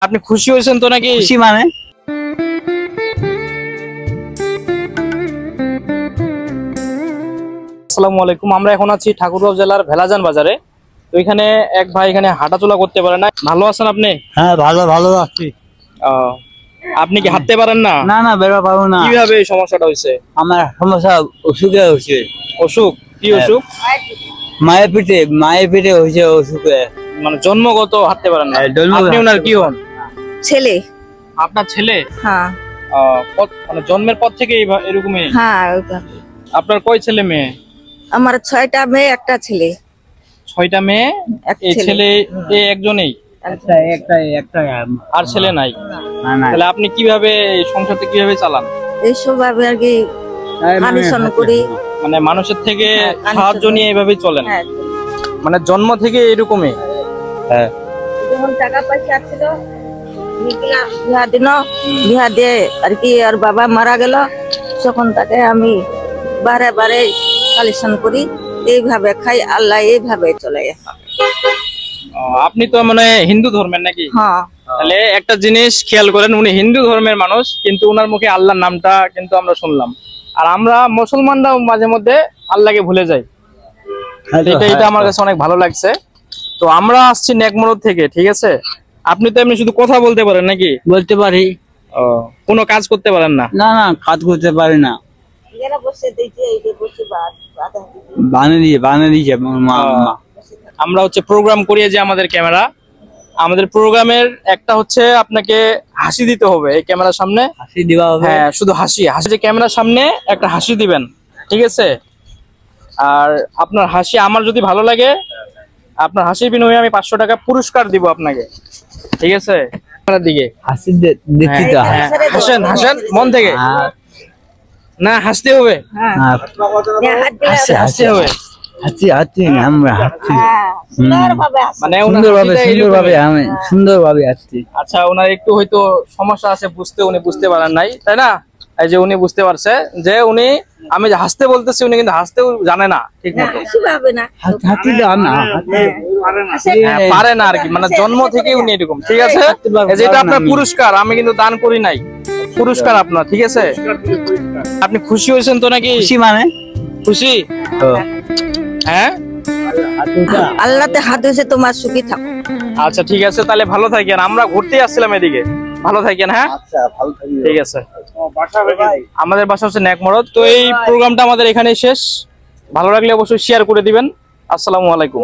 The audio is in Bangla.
আপনি খুশি হয়েছেন তো নাকি? খুশি মানে আসসালামু আলাইকুম। আমরা এখন আছি ঠাকুরগাঁও জেলার ভেলাজান বাজারে। তো এখানে এক ভাই এখানে হাঁটাচলা করতে পারে না। ভালো আছেন আপনি? হ্যাঁ ভালো আছি। আপনি কি হাঁটতে পারেন না? না না বেরো পারবো না। কিভাবে এই সমস্যাটা হয়েছে? আমার সমস্যা অসুখে হয়েছে। অসুখ? কি অসুখ? মায়ের পিঠে হয়েছে অসুখে। মানে জন্মগত হাঁটতে পারেন না? আপনি ওনার কি হন? ছেলে। আপনার ছেলে? হ্যাঁ। মানে জন্মের পর থেকে এরকমই? হ্যাঁ। আপনার কয় ছেলে মেয়ে? আমার 6টা মেয়ে, একটা ছেলে। 6টা মেয়ে, এক এই ছেলে। ছেলে একজনেই? একটা আর ছেলে নাই? না তাহলে আপনি কিভাবে এই সংসারটা কিভাবে চালান? এইসব ভাবে আর কি কানেকশন করি। মানে মানুষের থেকে হ্যাঁ, সাহায্য নিয়ে এইভাবেই চলেন? হ্যাঁ। মানে জন্ম থেকে এরকমই? হ্যাঁ। যখন টাকা পয়সা ছিল বিয়া দিন, বিয়া দিয়ে আর কি আর বাবা মারা গেল, তখন তাকে আমি বারে বারে কালেকশন করি, এইভাবে খাই, আল্লাহ এইভাবে চলে। আপনি তো মানে হিন্দু ধর্মের নাকি? হ্যাঁ। তাহলে একটা জিনিস খেয়াল করেন, উনি হিন্দু ধর্মের মানুষ কিন্তু ওনার মুখে আল্লাহর নামটা কিন্তু আমরা শুনলাম। আর আমরা মুসলমানরা মাঝে মধ্যে আল্লাহকে ভুলে যাই। এটা আমার কাছে অনেক ভালো লাগছে। তো আমরা আসছি নেকমরদ থেকে, ঠিক আছে? আপনি তো এমনি শুধু কথা বলতে পারেন নাকি? বলতে পারি। কোনো কাজ করতে পারেন না? না না কাজ করতে পারি না। বানিয়ে দিয়েছে মা। আমরা হচ্ছে প্রোগ্রাম করিয়ে যে আমাদের ক্যামেরা, আমাদের প্রোগ্রামের একটা হচ্ছে আপনাকে হাসি দিতে হবে এই ক্যামেরার সামনে। হাসি দিবা হবে? হ্যাঁ, শুধু হাসি যে ক্যামেরার সামনে একটা হাসি দিবেন, ঠিক আছে? আর আপনার হাসি আমার যদি ভালো লাগে, আপনার হাসির বিনিময়ে আমি 500 টাকা পুরস্কার দিব আপনাকে, ঠিক আছে? আপনার দিকে হাসি দিচ্ছি তো। হাসেন মন থেকে। না, হাসতে হবে। হাসতে হবে। হাসি আমরা হাসি মানে সুন্দরভাবে আসছি। আচ্ছা, ওনার একটু হয়তো সমস্যা আছে উনি বুঝতে পারেন নাই, তাই না? এই যে উনি বুঝতে পারছে যে আমি যে হাসতে বলতেছি, উনি কিন্তু হাসতেও জানে না ঠিক মতো। পারে না আর কি, মানে জন্ম থেকে উনি এরকম, ঠিক আছে? যেটা আপনার পুরস্কার, আমি কিন্তু দান করি নাই, পুরস্কার আপনার, ঠিক আছে? আপনি খুশি হয়েছেন তো নাকি? খুশি মানে খুশি? হ্যাঁ, আল্লাহতে হাত হয়েছে, তোমার সুখী থাকো। আচ্ছা ঠিক আছে, তাহলে ভালো থাকেন। আমরা ঘুরতে আসছিলাম এদিকে, ভালো থাকেন। হ্যাঁ ঠিক আছে। আমাদের বাসা হচ্ছে নেকমরদ। তো এই প্রোগ্রামটা আমাদের এখানে শেষ। ভালো লাগলে অবশ্যই শেয়ার করে দিবেন। আসসালামু আলাইকুম।